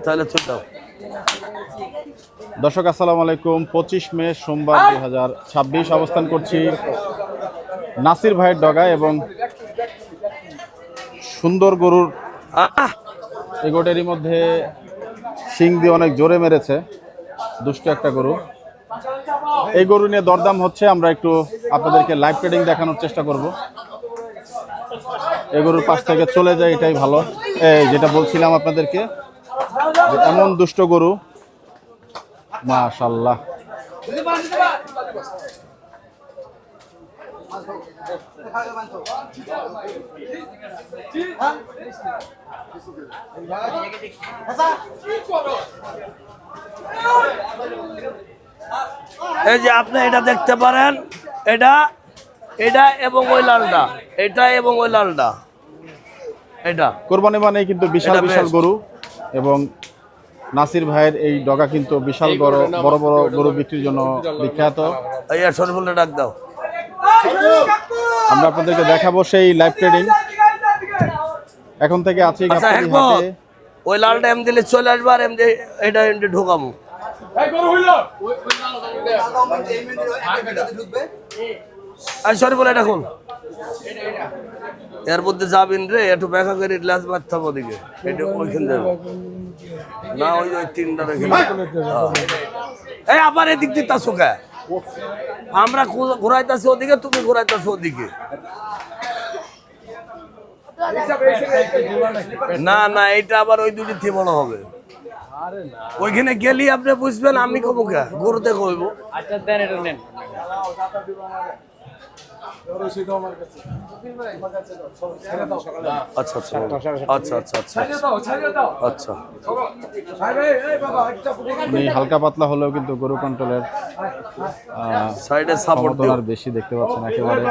তাহলে চলতাম। দর্শক আসসালামু আলাইকুম। 25 মে সোমবার 2026 অবস্থান করছি নাসির ভাইয়ের ডগায় এবং সুন্দর গরুর এই গোটেরই মধ্যে শিং দিয়ে অনেক জোরে মেরেছে, দুষ্ট একটা গরু। এই গরু নিয়ে দরদাম হচ্ছে, আমরা একটু আপনাদেরকে লাইভ ট্রেডিং দেখানোর চেষ্টা করব। এই গরুর পাশ থেকে চলে যায়, এটাই ভালো। যেটা বলছিলাম আপনাদেরকে, এমন দুষ্ট গরু, মাশাআল্লাহ। এই যে আপনি এটা দেখতে পারেন, এটা এটা এবং ওই লালটা, এটা এবং ওই লালটা, এটা কোরবানি মানে কিন্তু বিশাল এটা বিশাল best। গরু, এবং নাসির ভাইয়ের এই ডগা কিন্তু বিশাল বড় বড় বড় গরু বিক্রির জন্য বিখ্যাত। এই শরীফুল্লাহ ডাক দাও। আমরা আপনাদেরকে দেখাবো সেই লাইভ ট্রেডিং। এখন থেকে আছে আচ্ছা, গাবতলী হাটে। ওই লালটা এম দিলে চলে আসবে, আর এম দিয়ে এটা এম দিয়ে ঢোকাবো। আর শরীফুল্লাহ এটা খুল, এর মধ্যে যাবেন রে, একটু ব্যাখ্যা করে গ্লাস মারতাম ওদিকে, এটা ওইখানে যাবে না, ওই ওই তিনটা রেখে এই আবার এদিক দিয়ে তাসো কে, আমরা ঘুরাইতেছি ওদিকে, তুমি ঘুরাইতেছো ওদিকে। না না, এটা আবার ওই দুটি থেকে বড় হবে। ওইখানে গেলি আপনি বুঝবেন, আমি কবো কে গরুতে কইব। আচ্ছা দেন, এটা নেন। আচ্ছা আচ্ছা আচ্ছা আচ্ছা আচ্ছা আচ্ছা। উনি হালকা পাতলা হলেও কিন্তু গরু কন্ট্রোলের সাইডে সাপোর্ট দিও। আর বেশি দেখতে পাচ্ছেন, একেবারে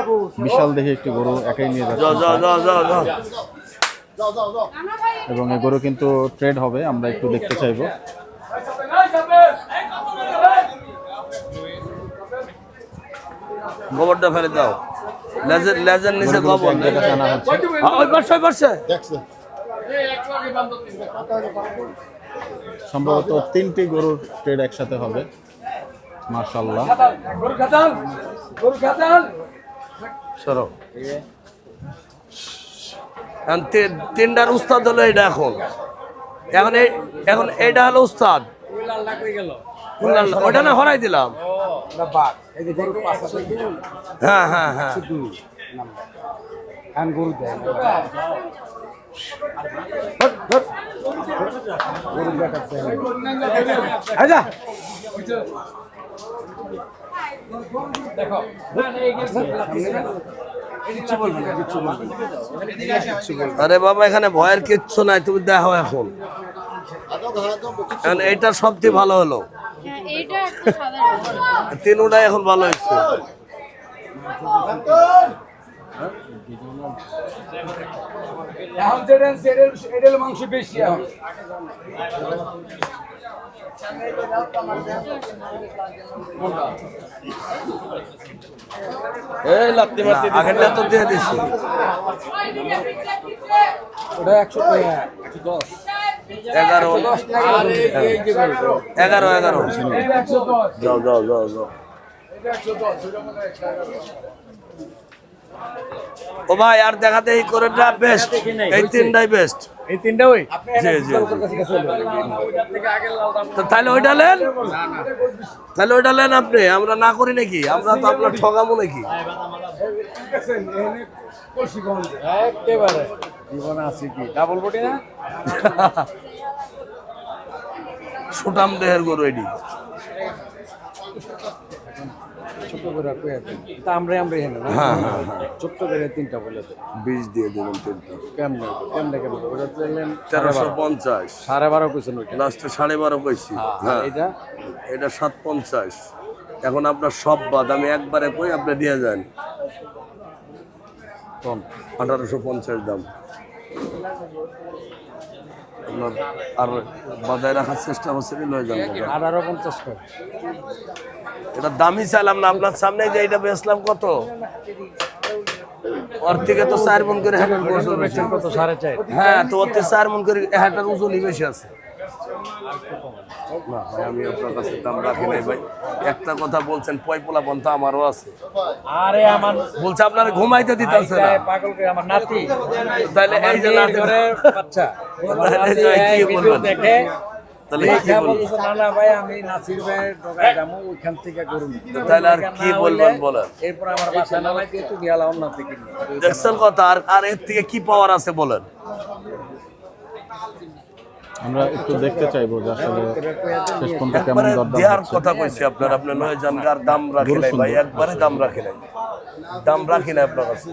বিশাল দেখে একটি গরু একাই নিয়ে যাচ্ছে। যাও যাও যাও যাও যাও। এবং এই গরু কিন্তু ট্রেড হবে, আমরা একটু দেখতে চাইবো। গোবরটা ফেলে দাও, লেজের লেজের নিচে গোবর। এক জায়গাতে আনা হচ্ছে। ওই পাশে ওই পাশে। সম্ভবত 3টি গরুর ট্রেড একসাথে হবে। মাশাআল্লাহ। সরো। এখন তিনটার উস্তাদ হলো এটা। এখন এখন এখন এইটা হলো উস্তাদ। ওটা না হরাই দিলাম। হ্যাঁ হ্যাঁ হ্যাঁ। আরে বাবা, এখানে ভয়ের কিচ্ছু নাই, তুমি দেখো। এখন এইটা সবচেয়ে ভালো হলো, তিনটাই এখন ভালো হচ্ছে। মাংস বেশি এখন। আগেরটা তো দিয়ে দিচ্ছি। ওটা 110। 11 11 11। যাও যাও যাও যাও। ও ভাই, আর দেখাতে এই কোরেটা বেস্ট, এই তিনটাই বেস্ট। এই তিনটা ওই জি জি। তো তাহলে ওইটা নেন, তাহলে ওইটা নেন আপনি। আমরা না করি নাকি? আমরা তো আপনার ঠকাবো নাকি? একেবারে জীবন আছে কি ডাবল বডি না, সুটাম দেহের গরু এডি। ছোট করে তা আমরা হেনে না। হ্যাঁ হ্যাঁ হ্যাঁ। ছোট্ট করে তিনটা বলে দেন, 20 দিয়ে দেবেন তিনটা। কেমনে কেমনে কেমনে ওটা চাইলেন 1350। 12.5 কইছেন ওইটা। লাস্টে 12.5 কইছি। হ্যাঁ, এটা এটা 750। এখন আপনার সব বাদ আমি একবারে কই, আপনি দিয়ে যান। কম 1850 দাম। আপনার আর বাজায় রাখার চেষ্টা করছে, লয়ে যান। 18.50 করে এটা দামি চাইলাম না আপনার সামনে, যে এটা বেচলাম কত? ওর থেকে তো 4 মণ করে হাঁটার ওজন বেশি। কত 4.5? হ্যাঁ, তো ওর থেকে 4 মণ করে হাঁটার ওজনই বেশি আছে। না ভাই আমি আপনার কাছে দাম রাখি নাই ভাই, একটা কথা বলছেন পয়পোলা পন্থা আমারও আছে, আরে আমার বলছে আপনার ঘুমাইতে দিতেছে না, পাগল করে আমার নাতি, তাহলে এই যে নাতি ঘরের বাচ্চা তাহলে কি বলবেন? দেখে তাহলে কি বলবেন? না ভাই আমি নাসির ভাইয়ের দোকানে যাবো, ওইখান থেকে গরু নিবো। তাহলে আর কি বলবেন বলেন? এরপর আমার বাসা নামাই দিয়ে তুমি গেলাম নাতি কিনবো। দেখছেন কথা, আর এর থেকে কি পাওয়ার আছে বলেন? আমরা একটু দেখতে চাইবো যে আসলে শেষ পর্যন্ত কেমন একবারে দরদাম দেওয়ার হচ্ছে। কথা কইছি আপনার, আপনি নয় জানগার দাম রাখি নাই ভাই, একবারে দাম রাখি নাই, দাম রাখি নাই আপনার কাছে।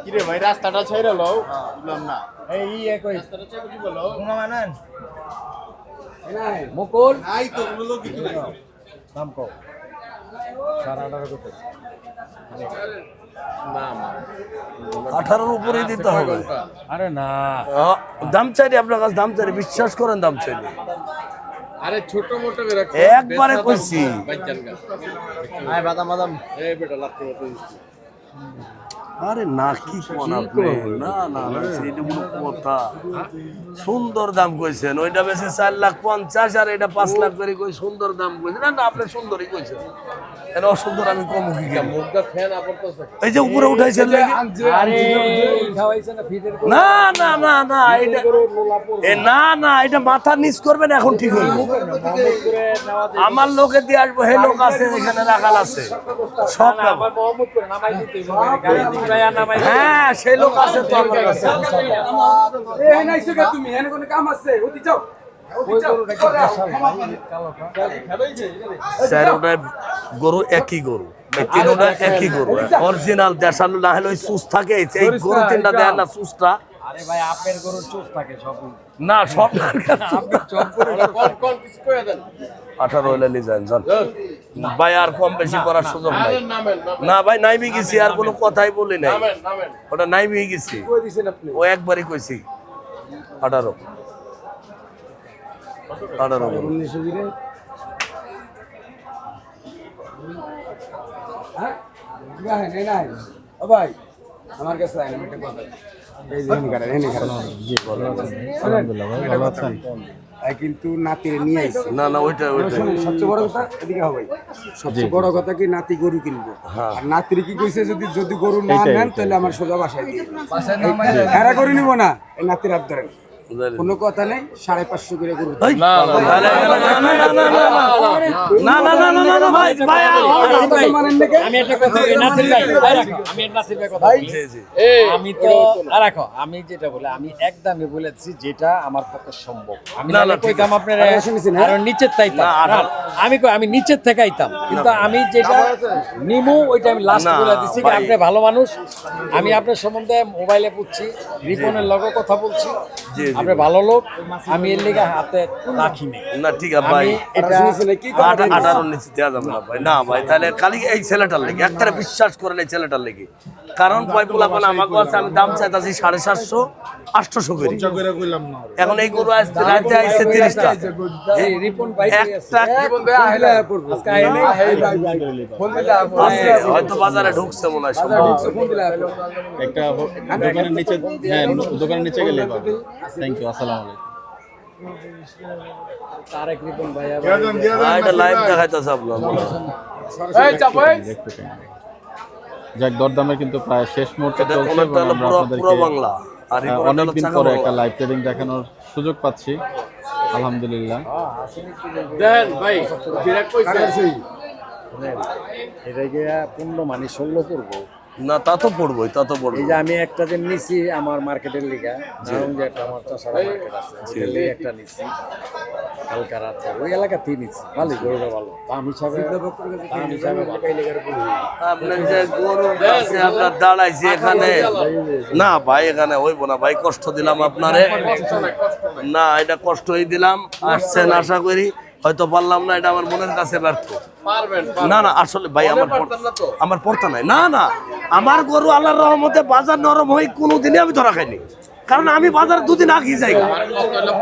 কিরে ভাই রাস্তাটা ছাইরা লও বুঝলাম না। এই কই রাস্তাটা ছাইরা কি বলো? মুকুল নাই তো কোনো লোক কিছু নাই। দাম কও 18.5 করতে। না মা 18-র উপরেই দিতে হবে। আরে না দাম চাইনি আপনার কাছে, দাম চাইনি, বিশ্বাস করেন দাম চাইনি, আরে ছোট মোটো করে রাখো। একবারে কইছি। বাইচান গা। আয় বাদাম বাদাম এই বেটা লাগতে হতে দিছি। আরে না কি কোন আপনি, না না না সেইটা কোনো কথা, সুন্দর দাম কইছেন, ওইটা বেশি 4,50,000 আর এটা 5 লাখ করে কই সুন্দর দাম কইছেন, না না আপনি সুন্দরই কইছেন, এর অসুন্দর আমি কম কি কেন? মুখটা ফ্যান আপড়তেছে। এই যে উপরে উঠাইছেন লাগি, আরে খাওয়াইছে না ফিদের গরু না না না না এটা না না এটা মাথা নিচ করবেন, এখন ঠিক হইবে। করে নেওয়া আমার লোকে দিয়ে আসবো, হে লোক আছে এখানে রাখাল আছে সব কাম। আমার মোহাম্মদ করে নামাই দিতে গাড়ি দিন ভাইয়া নামাই হ্যাঁ সেই লোক আছে তো আমার কাছে। এই নাই সুগা তুমি এনে কোন কাম আছে ওদি যাও ওই গরুটা কি স্যার ওটা গরু একই গরু, এই তিনটা একই গরু, অরিজিনাল দেশালু না হলে ওই সুস থাকে, এই গরু তিনটা দেয় না সুসটা, আরে ভাই আপের গরুর চোখ থাকে সব না সব কোন কিছু কইয়া দেন। 18 হইলে লিজান জান ভাই, আর কম বেশি করার সুযোগ নাই। আরে নামেন নামেন না ভাই নাইমি গেছি, আর কোনো কথাই বলি নাই, নামেন নামেন। ওটা নাইমি গেছি, কই দিছেন আপনি ও একবারই কইছি 18 গরু। 1900 দিলে হ্যাঁ গায় নাই নাই ও ভাই আমার কাছে আইন একটা কথা এই যে এনে কাটা আলহামদুলিল্লাহ ভাই, ভালো আছেন? আই কিন্তু নাতিরে নিয়ে আইছি না না ওইটা সবচেয়ে বড় কথা এদিকে হবে সবচেয়ে বড় কথা কি নাতি গরু কিনবো আর নাতির কি কইছে যদি যদি গরু না নেন তাহলে আমার সোজা বাসায় দিয়ে এরা করে নিব না এই নাতির হাত ধরেন কোনো কথা নেই 550 করে গরু এই, না না না না না ভাই ভাই মানেন নাকি আমি একটা কথা বলি নাসির ভাই ভাই রাখো আমি নাসির ভাই কথা বলি জি জি আমি তো রাখো আমি যেটা বলি আমি একদমই বলেছি যেটা আমার পক্ষে সম্ভব আমি না, না না, কইতাম আপনারা আরে শুনেছেন, হ্যাঁ? আর নিচের তাইতাম না, না, আমি নিচের থেকে আইতাম কিন্তু আমি যেটা নিমু ওইটা আমি লাস্ট না, বলে দিছি ভাই। আপনি ভালো মানুষ আমি আপনার সম্বন্ধে মোবাইলে বুঝছি রিপনের লগে কথা বলছি জি, জি, আপনি ভালো লোক আমি এর লিগে হাতে রাখি নাই না ঠিক আছে ভাই, আমি এটা শুনেছেন কি কথা 18 নিচে দেওয়া যাবে না ভাই, না ভাই তাহলে খালি এই ছেলেটার লেগে একটা বিশ্বাস করেন, এই ছেলেটার লেগে, কারণ পয়পুলা পান আমাকে আছে, আমি দাম চাইতাছি 750 800 করি, এখন এই গরু আসতে রাতে আইছে 30টা, এই রিপন ভাই একটা ভাই আইলা পড়বো আজকে আইলে ভাই ভাই ফোন দিলা আছে, হয়তো বাজারে ঢুকছে মনে হয় সম্ভব। ফোন দিলা একটা দোকানের নিচে, হ্যাঁ দোকানের নিচে গেলে থ্যাংক ইউ, আসসালামু আলাইকুম। তারেক রিপন ভাই এটা লাইভ দেখাইতেছে আপনার মনে হয়। এই চাপ এই। দেখতে চাই। যাক দরদামে কিন্তু প্রায় শেষ মুহূর্তে এটা চলছে কোনটা এবং হলো আমরা পুরো আপনাদেরকে বাংলা, আর এই কোনটা হলো অনেকদিন চাকা পরে বাংলা। একটা লাইভ ট্রেডিং দেখানোর সুযোগ পাচ্ছি, আলহামদুলিল্লাহ। দেন ভাই বিরাট কইছে। এটা গিয়া 15 মানে 16 করবো না তা তো পড়বোই, তা তো এই পড়বো। যে আমি একটা দিন নিছি আমার মার্কেটের লিগা নারঙ্গে একটা আমার চাষার মার্কেট আছে ওইটার লিগে একটা নিছি কালকা রাতে ওই এলাকাতেই নিছি ভালোই গরুটা ভালো দাম হিসাবে ভালো। আপনার যে গরু আছে আপনার দাঁড়াইছে এখানে, না ভাই এখানে হইব না ভাই, কষ্ট দিলাম আপনারে, না এটা কষ্টই দিলাম, আসছেন আশা করি, হয়তো পারলাম না, এটা আমার মনের কাছে ব্যর্থ, পারবেন না না আসলে ভাই আমার পারতেন না তো। আমার পড়তা নাই, না না আমার গরু আল্লাহর রহমতে বাজার নরম হয়ে কোনোদিনই আমি ধরা খাইনি, কারণ আমি বাজারে দুদিন আগে যাই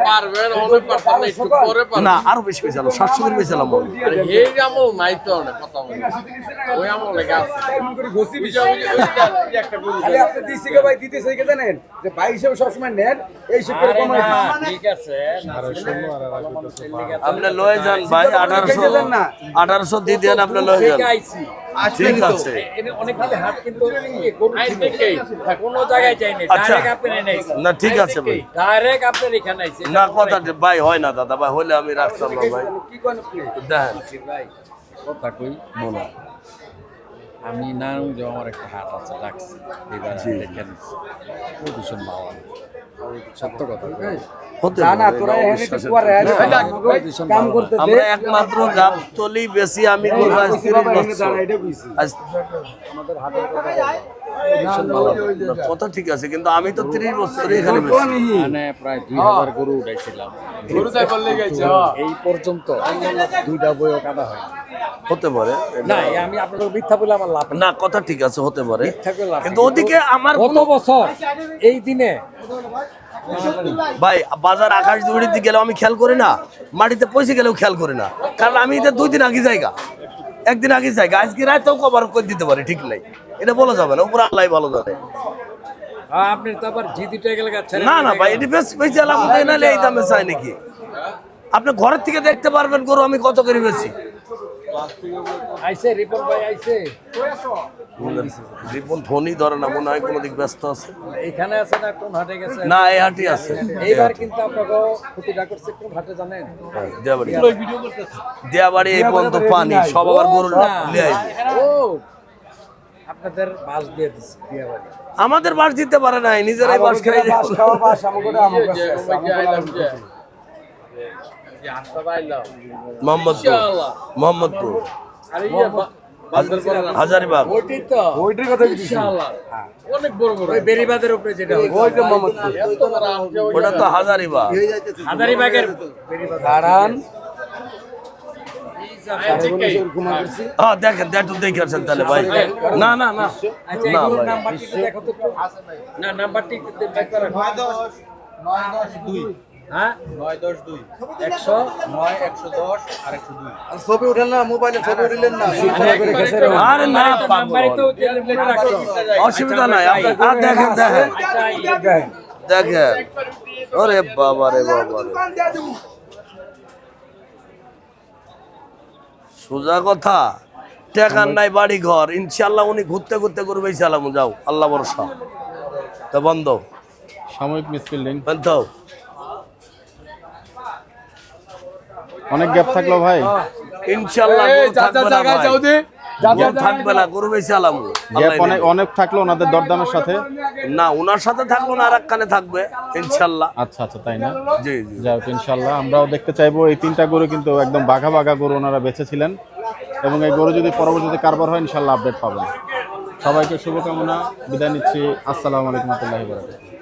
পারবেন অনেক পারতেন না একটু পরে পারবেন না আরো বেশি পেয়েছিলাম 700 করে পেয়েছিলাম আর এই আমল নাই তো অনেক কথা বলি ওই আমল লেগে আছে আরে আপনি দিছি কে ভাই দিতেছে কি জানেন যে ভাই হিসেবে সবসময় নেন এই হিসেবে করে কমাই দিন ঠিক আছে আপনি লয়ে যান ভাই 1800 দিয়ে দেন আপনি লয়ে যান ঠিক আছে অনেকগুলো হাত কিন্তু গরু কোনো জায়গায় যায়নি আচ্ছা ডাইরেক্ট আপনি নেইছেন না ঠিক আছে ভাই ডাইরেক্ট আপনার এখানে আইছে না কথা ভাই হয় না দাদা ভাই হলে আমি রাখতাম না ভাই কি কোন আপনি দেখেন ভাই কথা কই বলো আমি না যে আমার একটা হাট আছে ডাকছি এবার দেখে নিচ্ছি ভীষণ ভালো সত্য কথা হতে না না পারে, তোরা এটা এখানে অবিশ্বাসের করে কথা। কাম করতে দে আমরা একমাত্র গাবতলি বেশি আমি করব আজ 30 বছর এটা কইছি আজ কথা ঠিক আছে কিন্তু আমি তো 30 বছর এখানে বেশি মানে প্রায় 2000 গরু উঠাইছিলাম গরু তাই বললে গেছে এই পর্যন্ত দুইটা বইও কাটা হয় হতে পারে না আমি আপনাদের মিথ্যা বলে আমার লাভ না কথা ঠিক আছে হতে পারে মিথ্যা করে লাভ কিন্তু ওদিকে আমার কত বছর এই দিনে ভাই বাজার আকাশ দৌড়িতে গেলেও আমি খেয়াল করি না মাটিতে পয়সা গেলেও খেয়াল করি না কারণ আমি এটা 2 দিন আগে জায়গা একদিন আগে জায়গা আজকে রাতেও কভার করে দিতে পারি ঠিক নাই এটা বলা যাবে না উপর আল্লাহ ভালো জানে আপনি তো আবার জিদিটা গেলে না না ভাই এটা বেশ বেশি আলাম নাহলে এই দামে চাই নাকি আপনি ঘরের থেকে দেখতে পারবেন গরু আমি কত করে বেশি আইছে রিপন ভাই আইছে রিপন ফোনই ধরে না মনে হয় কোনো দিক ব্যস্ত আছে এখানে আছে না কোন হাটে গেছে না এই হাটি আছে এইবার কিন্তু আপনাকে ক্ষতিটা করছে কোন হাটে জানেন দেয়াবাড়ি এই পর্যন্ত পানি সব আবার গরু লিয়ে আইবে। ও আপনাদের বাস দিয়ে দিচ্ছে বিয়ে বাড়ি আমাদের বাস দিতে পারে নাই নিজেরাই বাস খাই বাস খাওয়া বাস আমাকে আমার কাছে আছে মোহাম্মদপুর হাজারিবাগ ওইটাই তো ওইটার কথা বলছি অনেক বড় বড় ওই বেরিবাদের উপরে যেটা ওই যে মোহাম্মদপুর ওটা তো হাজারিবাগ হাজারিবাগের দাঁড়ান আচ্ছা হ্যাঁ দেখেন একটু দেখে আসেন তাহলে ভাই না না না আচ্ছা না এগুলোর ভাই নাম্বারটি একটু দেখো তো একটু। না নাম্বারটি একটু দেখো রাখো 9-10-2 হ্যাঁ 9-10-2 100 9-110 আর 102 ছবি উঠেন না মোবাইলে ছবি উঠিলেন না আরে না নাম্বারই তো মনে রাখছো অসুবিধা নাই আর দেখেন দেখেন দেখেন ওরে বাবা রে বাবা রে সোজা কথা টেকার নাই বাড়ি ঘর ইনশাল্লাহ উনি ঘুরতে ঘুরতে করবে চালাম যাও আল্লাহ ভরসা তো বন্ধ সাময়িক মিসফিল্ডিং বন্ধ অনেক গ্যাপ থাকলো ভাই ইনশাল্লাহ গরু থাকবে না ভাই। গরু থাকবে না গরু বেশি আলাম গ্যাপ অনেক অনেক থাকলো ওনাদের দরদামের সাথে না ওনার সাথে থাকবো না আর এক কানে থাকবে ইনশাল্লাহ আচ্ছা আচ্ছা তাই না জি জি যাই হোক ইনশাল্লাহ আমরাও দেখতে চাইবো এই 3টা গরু কিন্তু একদম বাঘা বাঘা গরু ওনারা বেঁচেছিলেন এবং এই গরু যদি পরবর্তীতে কারবার হয় ইনশাল্লাহ আপডেট পাবেন সবাইকে শুভকামনা বিদায় নিচ্ছি আসসালামু আলাইকুম ওয়া রাহমাতুল্লাহি ওয়া বারাকাতুহু